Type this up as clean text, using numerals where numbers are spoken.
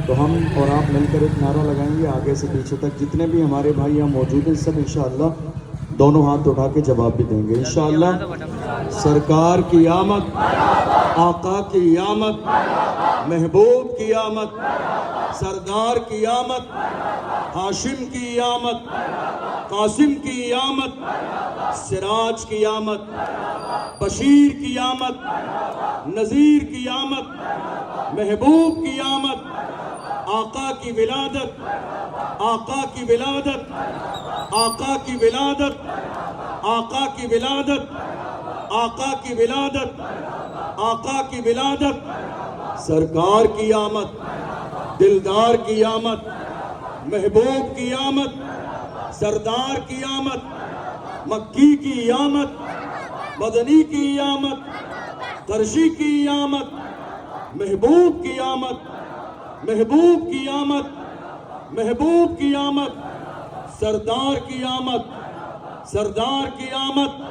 تو ہم اور آپ مل کر ایک نعرہ لگائیں گے آگے سے پیچھے تک، جتنے بھی ہمارے بھائی یہاں موجود ہیں سب انشاءاللہ دونوں ہاتھ اٹھا کے جواب بھی دیں گے انشاءاللہ۔ سرکار کی آمد، آقا کی آمد، محبوب کی آمد، سردار کی آمد، ہاشم کی آمد، قاسم کی آمد، سراج کی آمد، بشیر کی آمد، نذیر کی آمد، محبوب کی آمد، آقا کی ولادت، آقا کی ولادت، آقا کی ولادت، آقا کی ولادت، آقا کی ولادت، آقا کی ولادت، سرکار کی آمد، دلدار کی آمد، محبوب کی آمد، سردار کی آمد، مکی کی آمد، مدنی کی آمد، قرشی کی آمد، محبوب کی آمد، محبوب کی آمد، محبوب کی آمد، سردار کی آمد، سردار کی آمد،